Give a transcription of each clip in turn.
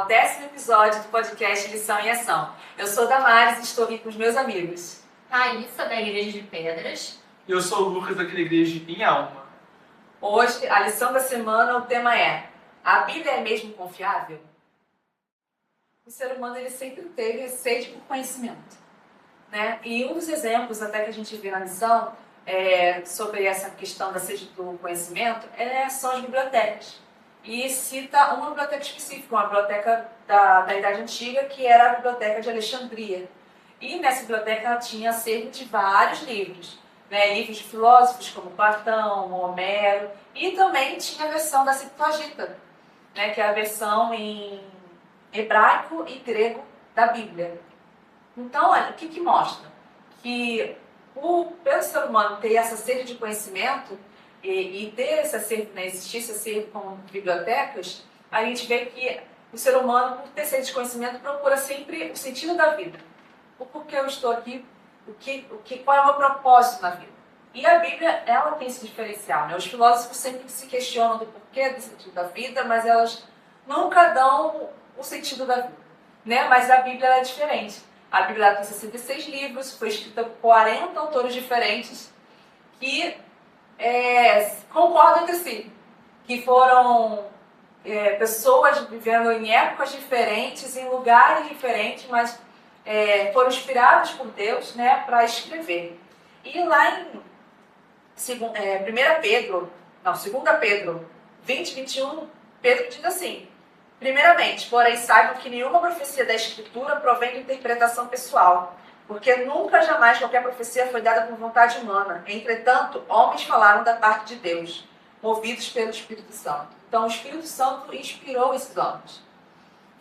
ao 10º episódio do podcast Lição em Ação. Eu sou Damares e estou aqui com os meus amigos. Raíssa, da Igreja de Pedras. Eu sou o Lucas, daquela igreja de Pinhalma. Hoje, a lição da semana, o tema é: a Bíblia é mesmo confiável? O ser humano ele sempre teve sede por conhecimento, né? E um dos exemplos até que a gente vê na lição sobre essa questão da sede do conhecimento são as bibliotecas. E cita uma biblioteca específica, uma biblioteca da Idade Antiga, que era a Biblioteca de Alexandria. E nessa biblioteca ela tinha acervo de vários livros, né? Livros de filósofos como Platão, Homero, e também tinha a versão da Septuaginta, né? Que é a versão em hebraico e grego da Bíblia. Então, olha, o que mostra? Que pelo ser humano ter essa sede de conhecimento e ter esse acervo, né, existir esse acervo com bibliotecas, a gente vê que o ser humano, por ter sede de conhecimento, procura sempre o sentido da vida. O porquê eu estou aqui, qual é o meu propósito na vida. E a Bíblia, ela tem esse diferencial, né? Os filósofos sempre se questionam do porquê do sentido da vida, mas elas nunca dão o sentido da vida, né? Mas a Bíblia é diferente. A Bíblia tem 66 livros, foi escrita por 40 autores diferentes que concordam entre si, que foram pessoas vivendo em épocas diferentes, em lugares diferentes, mas foram inspiradas por Deus, né, para escrever. E lá em 2 Pedro 20, 21, Pedro diz assim: primeiramente, porém, saibam que nenhuma profecia da Escritura provém de interpretação pessoal, porque nunca, jamais, qualquer profecia foi dada por vontade humana. Entretanto, homens falaram da parte de Deus, movidos pelo Espírito Santo. Então, o Espírito Santo inspirou esses homens.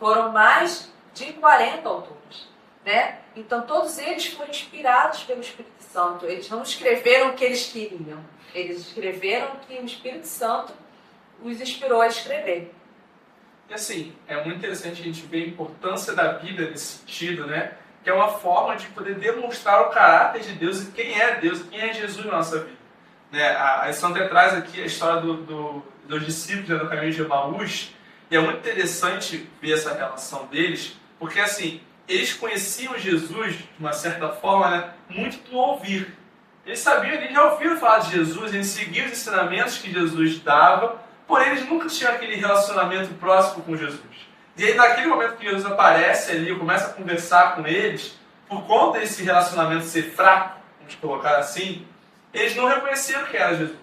Foram mais de 40 autores, né? Então, todos eles foram inspirados pelo Espírito Santo. Eles não escreveram o que eles queriam. Eles escreveram o que o Espírito Santo os inspirou a escrever. E assim, é muito interessante a gente ver a importância da Bíblia nesse sentido, né? Que é uma forma de poder demonstrar o caráter de Deus e quem é Deus, quem é Jesus na nossa vida. Né? A Sandra traz aqui a história dos discípulos, né, do caminho de Emaús, e é muito interessante ver essa relação deles, porque assim, eles conheciam Jesus, de uma certa forma, né, muito do ouvir. Eles sabiam, eles já ouviram falar de Jesus, eles seguiam os ensinamentos que Jesus dava, porém eles nunca tinham aquele relacionamento próximo com Jesus. E aí, naquele momento que Jesus aparece ali, começa a conversar com eles, por conta desse relacionamento ser fraco, vamos colocar assim, eles não reconheceram que era Jesus.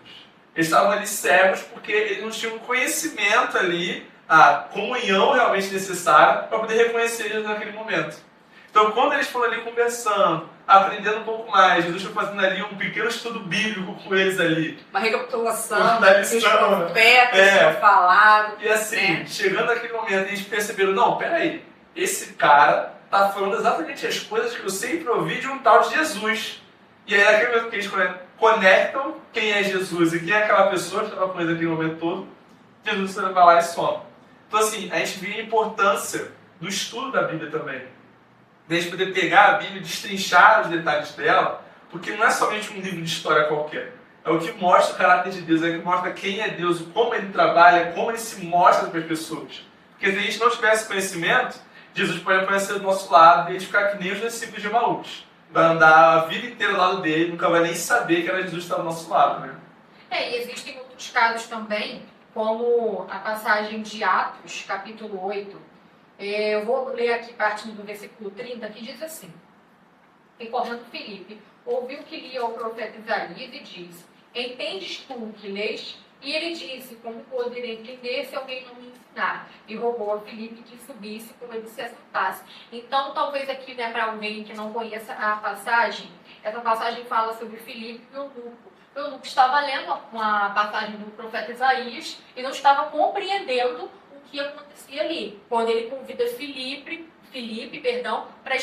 Eles estavam ali cegos porque eles não tinham conhecimento ali, a comunhão realmente necessária para poder reconhecer Jesus naquele momento. Então, quando eles foram ali conversando, aprendendo um pouco mais, Jesus foi fazendo ali um pequeno estudo bíblico com eles ali. Uma recapitulação da que os lição, profetas tinham falado. E assim, né? chegando naquele momento, eles perceberam, não, peraí, esse cara está falando exatamente as coisas que eu sempre ouvi de um tal de Jesus. E aí, naquele momento que eles conectam quem é Jesus e quem é aquela pessoa que estava com eles naquele momento todo, Jesus vai lá e some. Então assim, a gente vê a importância do estudo da Bíblia também. De a gente poder pegar a Bíblia e destrinchar os detalhes dela, porque não é somente um livro de história qualquer. É o que mostra o caráter de Deus, é o que mostra quem é Deus, como Ele trabalha, como Ele se mostra para as pessoas. Porque se a gente não tivesse conhecimento, Jesus pode aparecer do nosso lado e a gente ficar que nem os discípulos de Emaús. Vai andar a vida inteira ao lado dele, nunca vai nem saber que era Jesus que está do nosso lado, né? E existem outros casos também, como a passagem de Atos, capítulo 8. Eu vou ler aqui partindo do versículo 30, que diz assim: recorrendo Filipe, ouviu que lia o profeta Isaías e disse: entendes tu o que lês? E ele disse: como poderei entender se alguém não me ensinar? E rogou a Filipe que subisse, como ele se assentasse. Então, talvez aqui, né, para alguém que não conheça a passagem, essa passagem fala sobre Filipe e o eunuco. O eunuco estava lendo uma passagem do profeta Isaías e não estava compreendendo o que acontecia ali, quando ele convida Filipe, para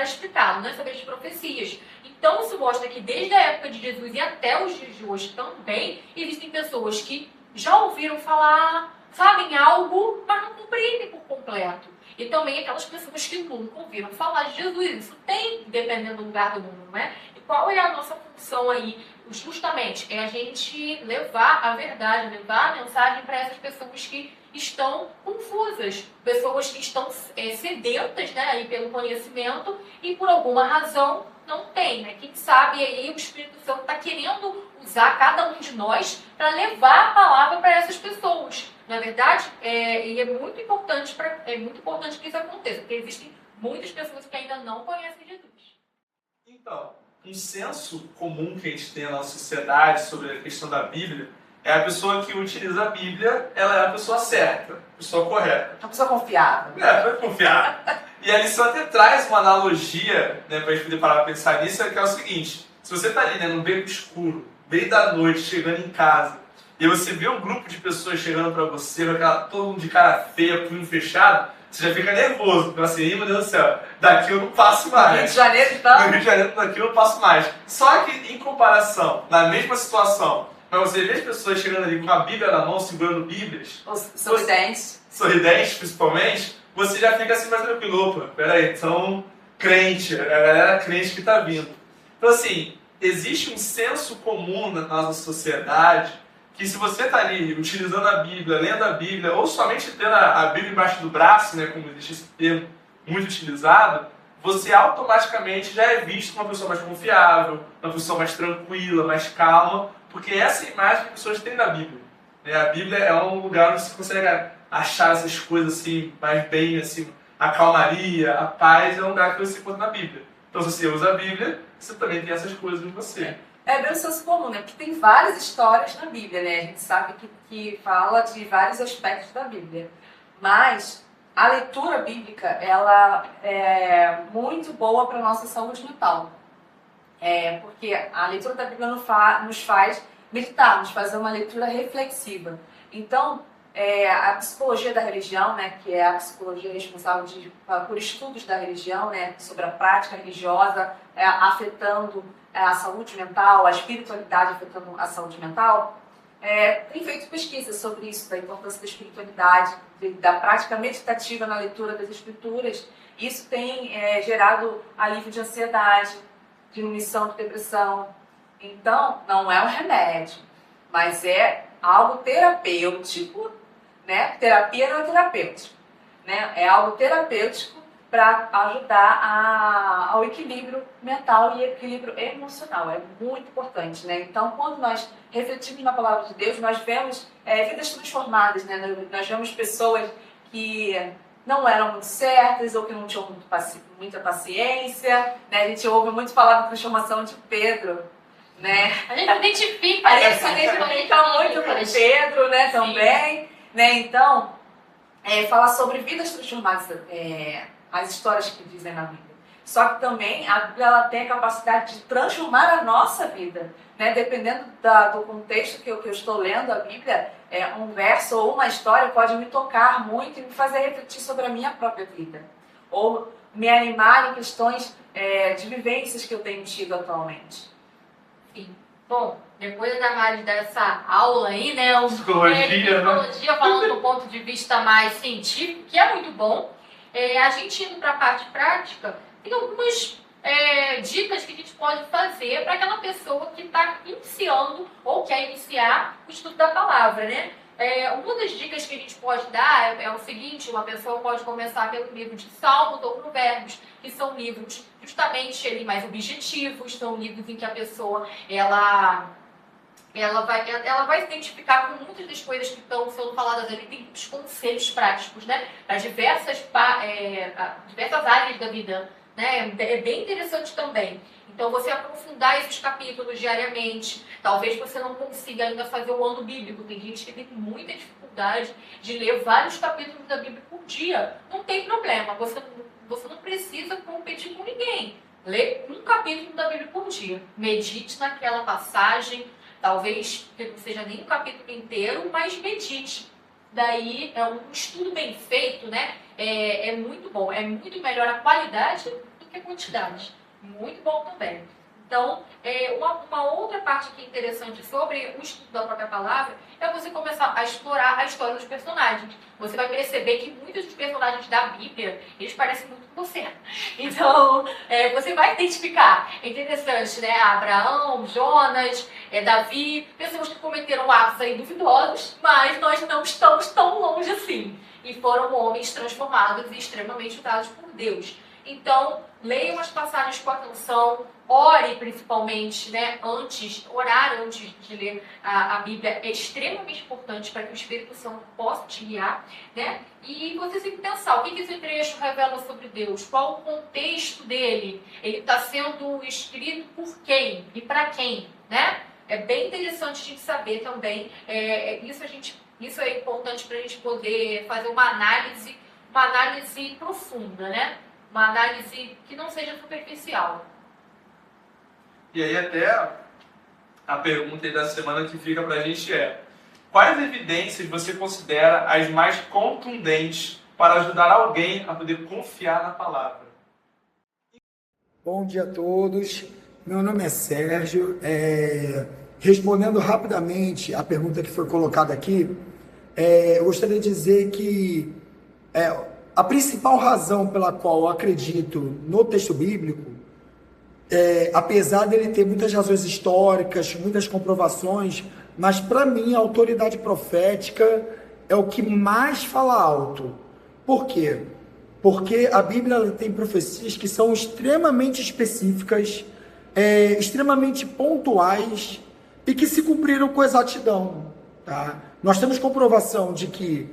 explicá-lo, né, sobre as profecias. Então, isso mostra que desde a época de Jesus e até os dias de hoje também, existem pessoas que já ouviram falar, sabem algo, mas não compreendem por completo. E também aquelas pessoas que nunca ouviram falar de Jesus. Isso tem, dependendo do lugar do mundo, né? E qual é a nossa função aí? Justamente, é a gente levar a verdade, levar a mensagem para essas pessoas que estão confusas, pessoas que estão sedentas, né, aí pelo conhecimento e por alguma razão não tem, né? Quem sabe aí o Espírito Santo está querendo usar cada um de nós para levar a palavra para essas pessoas. Na verdade, e é muito importante que isso aconteça, porque existem muitas pessoas que ainda não conhecem Jesus. Então, um senso comum que a gente tem na nossa sociedade sobre a questão da Bíblia é a pessoa que utiliza a Bíblia, ela é a pessoa certa, a pessoa correta. Uma pessoa confiável. Vai confiar. E a lição até traz uma analogia, né, para a gente poder parar para pensar nisso, que é o seguinte: se você está ali, né, no beco escuro, meio da noite, chegando em casa, e você vê um grupo de pessoas chegando para você, todo mundo de cara feia, punho fechado, você já fica nervoso, porque assim, meu Deus do céu, daqui eu não passo mais. Rio de Janeiro, então? No Rio de Janeiro, daqui eu não passo mais. Só que, em comparação, na mesma situação, mas você vê as pessoas chegando ali com a Bíblia na mão, segurando Bíblias, sorridentes principalmente, você já fica assim mais tranquilo. Opa, peraí, são crente, a galera crente que está vindo. Então assim, existe um senso comum na nossa sociedade que se você está ali utilizando a Bíblia, lendo a Bíblia, ou somente tendo a Bíblia embaixo do braço, né, como existe esse termo muito utilizado, você automaticamente já é visto como uma pessoa mais confiável, uma pessoa mais tranquila, mais calma, porque essa é a imagem que as pessoas têm da Bíblia. A Bíblia é um lugar onde você consegue achar essas coisas assim, mais bem, assim, a calmaria, a paz, é um lugar que você encontra na Bíblia. Então, se você usa a Bíblia, você também tem essas coisas em você. É bem o senso comum, né? Porque tem várias histórias na Bíblia, né? A gente sabe que fala de vários aspectos da Bíblia. Mas a leitura bíblica, ela é muito boa para a nossa saúde mental. Porque a leitura da Bíblia nos faz meditar, nos faz uma leitura reflexiva. Então, a psicologia da religião, né, que é a psicologia responsável por estudos da religião, né, sobre a prática religiosa afetando a saúde mental, a espiritualidade afetando a saúde mental, tem feito pesquisas sobre isso, da importância da espiritualidade, da prática meditativa na leitura das escrituras. Isso tem gerado alívio de ansiedade, diminuição de depressão. Então, não é um remédio, mas é algo terapêutico, né? Terapia não é terapêutico, né? É algo terapêutico para ajudar ao equilíbrio mental e equilíbrio emocional. É muito importante, né? Então, quando nós refletimos na palavra de Deus, nós vemos vidas transformadas, né? Nós vemos pessoas que não eram muito certas ou que não tinham muita paciência, né? A gente ouve muito falar da transformação de Pedro, né? A gente identifica. A gente se identifica muito com Pedro, né? Também, né? Então, falar sobre vidas transformadas, as histórias que dizem na Bíblia. Só que também a Bíblia ela tem a capacidade de transformar a nossa vida, né? Dependendo do contexto que eu estou lendo a Bíblia, um verso ou uma história pode me tocar muito e me fazer refletir sobre a minha própria vida. Ou me animar em questões de vivências que eu tenho tido atualmente. Sim. Bom, depois da Mari dessa aula aí, né? Psicologia, falando do ponto de vista mais científico, que é muito bom. A gente indo para a parte prática, tem algumas dicas que a gente pode fazer para aquela pessoa que está iniciando ou quer iniciar o estudo da palavra, né? Uma das dicas que a gente pode dar é o seguinte: uma pessoa pode começar pelo livro de Salmos ou Provérbios, que são livros justamente ali mais objetivos, são livros em que a pessoa ela vai se identificar com muitas das coisas que estão sendo faladas ali, tem os conselhos práticos, né? Para diversas áreas da vida, né? É bem interessante também. Então, você aprofundar esses capítulos diariamente. Talvez você não consiga ainda fazer o ano bíblico. Tem gente que tem muita dificuldade de ler vários capítulos da Bíblia por dia. Não tem problema, você não precisa competir com ninguém. Lê um capítulo da Bíblia por dia. Medite naquela passagem. Talvez não seja nem um capítulo inteiro, mas medite. Daí é um estudo bem feito, né? É muito bom. É muito melhor a qualidade do que a quantidade. Muito bom também. Então, uma outra parte que é interessante sobre o estudo da própria palavra é você começar a explorar a história dos personagens. Você vai perceber que muitos dos personagens da Bíblia, eles parecem muito com você. Então, você vai identificar. É interessante, né? Abraão, Jonas, Davi, pessoas que cometeram atos aí duvidosos, mas nós não estamos tão longe assim. E foram homens transformados e extremamente usados por Deus. Então, leiam as passagens com atenção, ore principalmente, né, orar antes de ler a Bíblia é extremamente importante para que o Espírito Santo possa te guiar, né? E você tem que pensar, o que esse trecho revela sobre Deus? Qual o contexto dele? Ele está sendo escrito por quem? E para quem, né? É bem interessante a gente saber também, isso é importante para a gente poder fazer uma análise profunda, né? Uma análise que não seja superficial. E aí até a pergunta aí da semana que fica pra gente é: quais evidências você considera as mais contundentes para ajudar alguém a poder confiar na palavra? Bom dia a todos, meu nome é Sérgio. Respondendo rapidamente a pergunta que foi colocada aqui, eu gostaria de dizer que a principal razão pela qual eu acredito no texto bíblico, apesar dele ter muitas razões históricas, muitas comprovações, mas para mim a autoridade profética é o que mais fala alto. Por quê? Porque a Bíblia tem profecias que são extremamente específicas, extremamente pontuais e que se cumpriram com exatidão. Tá? Nós temos comprovação de que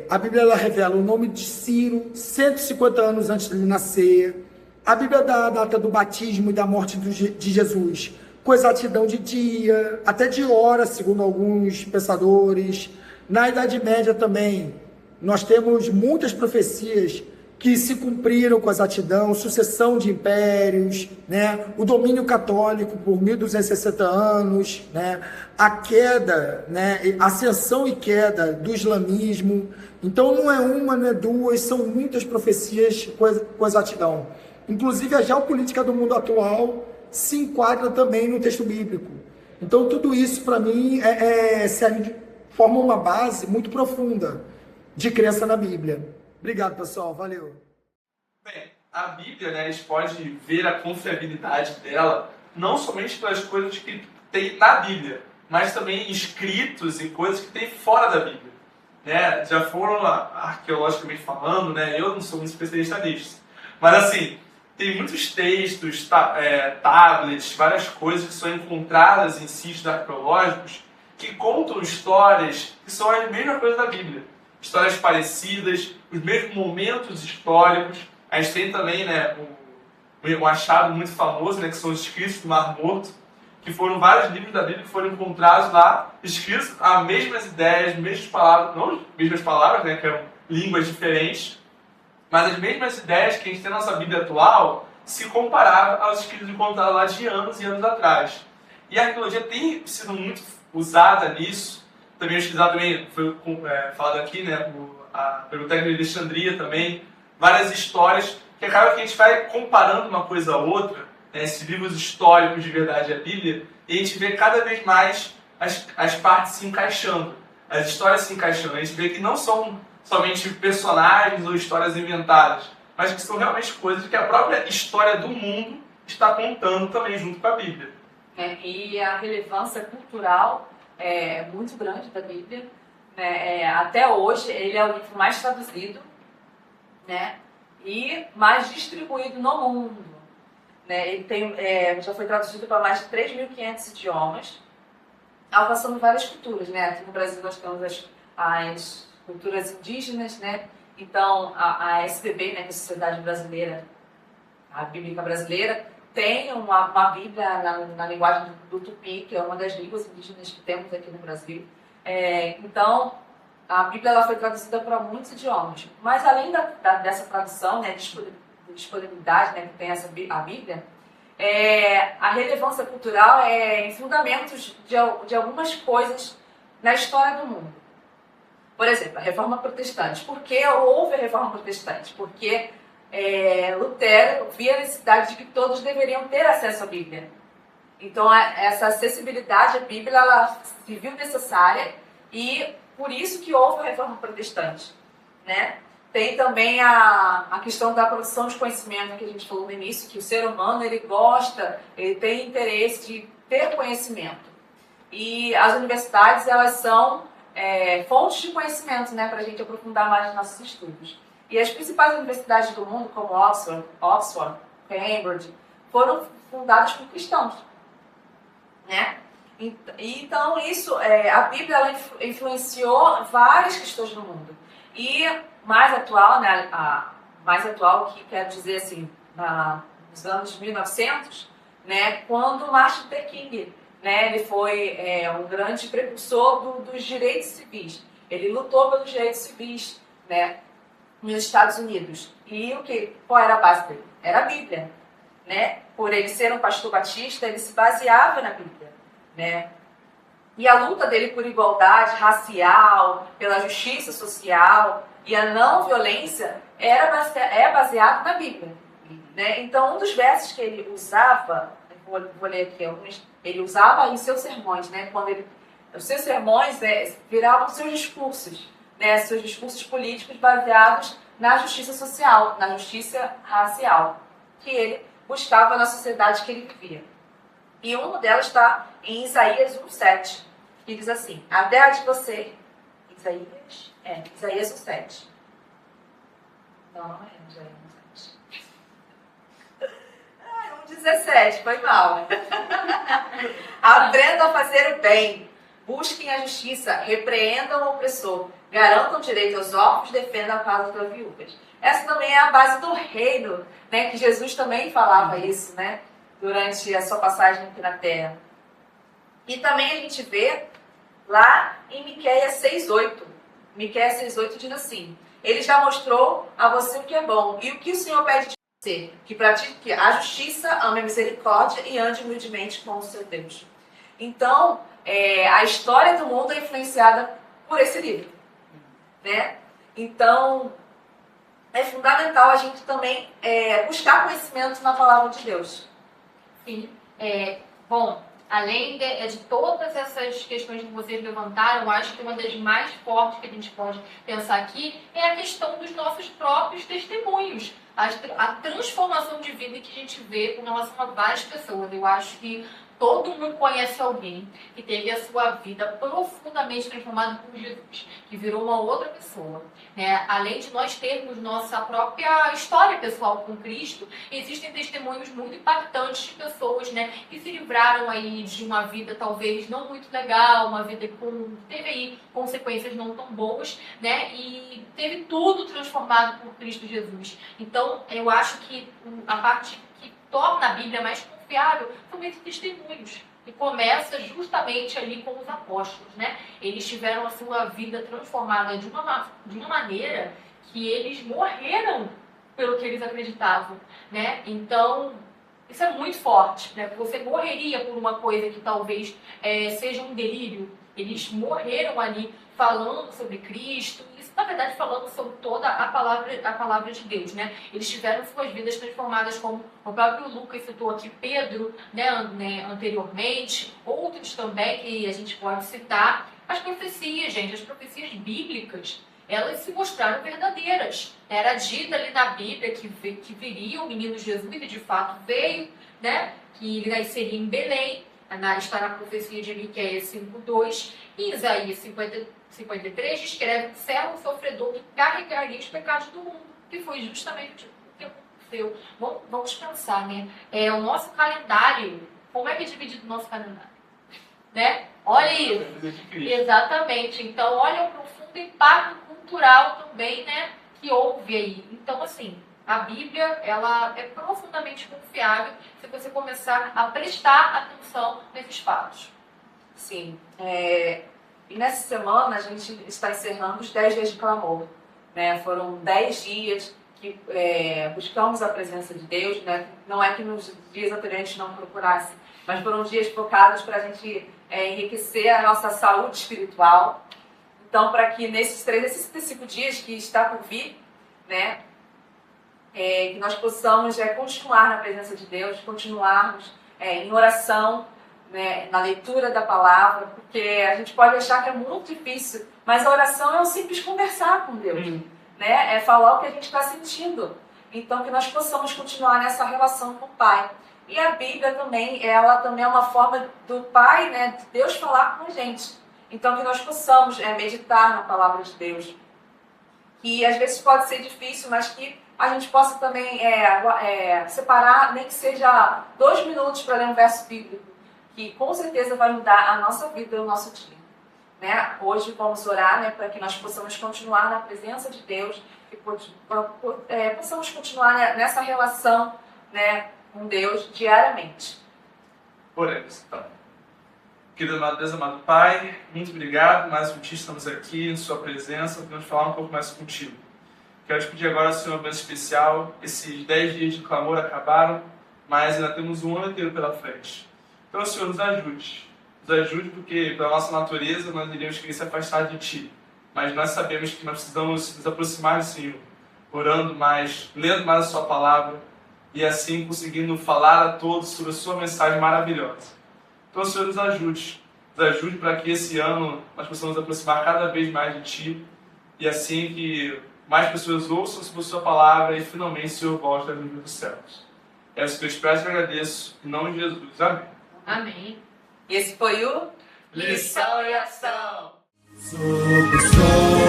a Bíblia ela revela o nome de Ciro 150 anos antes de ele nascer. A Bíblia dá a data do batismo e da morte de Jesus com exatidão de dia, até de hora, segundo alguns pensadores. Na Idade Média também, nós temos muitas profecias que se cumpriram com exatidão, sucessão de impérios, né? O domínio católico por 1260 anos, né? A queda, né? Ascensão e queda do islamismo. Então não é uma, não é duas, são muitas profecias com exatidão. Inclusive a geopolítica do mundo atual se enquadra também no texto bíblico. Então tudo isso para mim forma uma base muito profunda de crença na Bíblia. Obrigado, pessoal. Valeu. Bem, a Bíblia, né, a gente pode ver a confiabilidade dela não somente pelas coisas que tem na Bíblia, mas também escritos e coisas que tem fora da Bíblia. Né? Já foram, arqueologicamente falando, né, eu não sou um especialista nisso, mas assim, tem muitos textos, tablets, várias coisas que são encontradas em sítios arqueológicos que contam histórias que são as mesmas coisas da Bíblia. Histórias parecidas, os mesmos momentos históricos. A gente tem também, né, um achado muito famoso, né, que são os escritos do Mar Morto, que foram vários livros da Bíblia que foram encontrados lá, escritos as mesmas ideias, mesmas palavras, não as mesmas palavras, né, que eram línguas diferentes, mas as mesmas ideias que a gente tem na nossa Bíblia atual se comparava aos escritos encontrados lá de anos e anos atrás. E a arqueologia tem sido muito usada nisso. Também utilizado, foi falado aqui, né, pelo técnico de Alexandria também, várias histórias que acaba que a gente vai comparando uma coisa a outra, né, esses livros históricos de verdade, a Bíblia, e a gente vê cada vez mais as partes se encaixando, as histórias se encaixando. A gente vê que não são somente personagens ou histórias inventadas, mas que são realmente coisas que a própria história do mundo está contando também junto com a Bíblia. E a relevância cultural é muito grande da Bíblia, né? Até hoje ele é o livro mais traduzido, né? E mais distribuído no mundo, né? Ele já foi traduzido para mais de 3.500 idiomas, alcançando várias culturas, né? Aqui no Brasil nós temos as culturas indígenas, né? Então a SBB, né, que é a Sociedade Brasileira, a Bíblica Brasileira, tem uma Bíblia na linguagem do Tupi, que é uma das línguas indígenas que temos aqui no Brasil. Então, a Bíblia ela foi traduzida para muitos idiomas. Mas, além dessa tradução, né, disponibilidade, né, que tem a Bíblia, a relevância cultural é em fundamentos de algumas coisas na história do mundo. Por exemplo, a Reforma Protestante. Por que houve a Reforma Protestante? Porque Lutero via a necessidade de que todos deveriam ter acesso à Bíblia. Então, essa acessibilidade à Bíblia, ela se viu necessária e por isso que houve a Reforma Protestante, né? Tem também a questão da produção de conhecimento, que a gente falou no início, que o ser humano, ele gosta, ele tem interesse de ter conhecimento. E as universidades, elas são fontes de conhecimento, né, para a gente aprofundar mais nos nossos estudos. E as principais universidades do mundo, como Oxford, Cambridge, foram fundadas por cristãos, né? Então, a Bíblia, ela influenciou várias questões no mundo. E mais atual, né, mais atual, que quero dizer assim, nos anos 1900, né, quando Martin Luther King, né, ele foi um grande precursor dos direitos civis. Ele lutou pelos direitos civis, né, nos Estados Unidos. E qual era a base dele? Era a Bíblia, né? Por ele ser um pastor batista, ele se baseava na Bíblia, né? E a luta dele por igualdade racial, pela justiça social e a não violência é baseado na Bíblia, né? Então, um dos versos que ele usava, vou ler aqui alguns, ele usava em seus sermões, né? Os seus sermões viravam seus discursos, né? Seus discursos políticos baseados na justiça social, na justiça racial, que ele buscava na sociedade que ele vivia. E uma delas está em Isaías 1:7, que diz assim: a terra de você, Isaías 1:7. Não é Isaías 1:17, foi mal. Aprendam a fazer o bem, busquem a justiça, repreendam o opressor, garantam direito aos órfãos, defendam a causa das viúvas. Essa também é a base do reino, né? Que Jesus também falava isso, né? Durante a sua passagem aqui na Terra. E também a gente vê lá em Miqueias 6:8. Miqueias 6:8 diz assim: ele já mostrou a você o que é bom e o que o Senhor pede de você, que pratique a justiça, ame a misericórdia e ande humildemente com o seu Deus. Então, a história do mundo é influenciada por esse livro, né? Então, é fundamental a gente também buscar conhecimento na palavra de Deus. Sim. Bom, além de todas essas questões que vocês levantaram, acho que uma das mais fortes que a gente pode pensar aqui é a questão dos nossos próprios testemunhos. A transformação de vida que a gente vê com relação a várias pessoas. Eu acho que todo mundo conhece alguém que teve a sua vida profundamente transformada por Jesus, que virou uma outra pessoa, né? Além de nós termos nossa própria história pessoal com Cristo, existem testemunhos muito impactantes de pessoas, né, que se livraram aí de uma vida talvez não muito legal, uma vida que teve aí consequências não tão boas, né, e teve tudo transformado por Cristo Jesus. Então, eu acho que a parte que torna a Bíblia mais confiável são esses testemunhos. E começa justamente ali com os apóstolos, né? Eles tiveram a sua vida transformada de uma maneira que eles morreram pelo que eles acreditavam, né? Então, isso é muito forte, né? Você morreria por uma coisa que talvez seja um delírio. Eles morreram ali falando sobre Cristo, na verdade, falando sobre toda a palavra de Deus, né? Eles tiveram suas vidas transformadas, como o próprio Lucas citou aqui, Pedro, né, anteriormente, outros também que a gente pode citar. As profecias, gente, as profecias bíblicas, elas se mostraram verdadeiras. Era dito ali na Bíblia que viria o menino Jesus, e de fato veio, né? Que ele nasceria em Belém. Está na profecia de Miqueias 5:2, e Isaías 53 descreve o servo sofredor que carregaria os pecados do mundo, que foi justamente o que aconteceu. Vamos pensar, né? O nosso calendário, como é que é dividido o nosso calendário? Né? Olha isso. Exatamente. Então, olha o profundo impacto cultural também, né, que houve aí. Então, assim, a Bíblia, ela é profundamente confiável se você começar a prestar atenção nesses fatos. Sim. E nessa semana a gente está encerrando os 10 dias de clamor, né? Foram 10 dias que buscamos a presença de Deus, né? Não é que nos dias anteriores não procurasse, mas foram dias focados para a gente enriquecer a nossa saúde espiritual. Então, para que nesses 365 dias que está por vir, né, que nós possamos continuar na presença de Deus, continuarmos em oração, né, na leitura da palavra, porque a gente pode achar que é muito difícil, mas a oração é um simples conversar com Deus, né? É falar o que a gente está sentindo. Então, que nós possamos continuar nessa relação com o Pai. E a Bíblia também, ela também é uma forma do Pai, né, de Deus falar com a gente. Então, que nós possamos meditar na palavra de Deus. Que às vezes pode ser difícil, mas que a gente possa também separar, nem que seja 2 minutos para ler um verso bíblico, que com certeza vai mudar a nossa vida e o nosso dia. Né? Hoje vamos orar, né, para que nós possamos continuar na presença de Deus e possamos continuar, né, nessa relação, né, com Deus diariamente. Oremos, então. Querido amado Deus, amado Pai, muito obrigado. Mais um dia estamos aqui em Sua presença, podemos falar um pouco mais contigo. Quero te pedir agora, Senhor, uma bênção especial. Esses 10 dias de clamor acabaram, mas ainda temos um ano inteiro pela frente. Então, Senhor, nos ajude. Nos ajude porque, pela nossa natureza, nós iríamos querer se afastar de Ti. Mas nós sabemos que nós precisamos nos aproximar do Senhor, orando mais, lendo mais a Sua palavra e assim conseguindo falar a todos sobre a Sua mensagem maravilhosa. Então, Senhor, nos ajude para que esse ano nós possamos nos aproximar cada vez mais de Ti e assim que mais pessoas ouçam sobre a Sua palavra e finalmente o Senhor volte da vida dos céus. É isso que eu expresso e agradeço. Em nome de Jesus. Amém. Amém. Esse foi o Lição e Ação. Sob o sol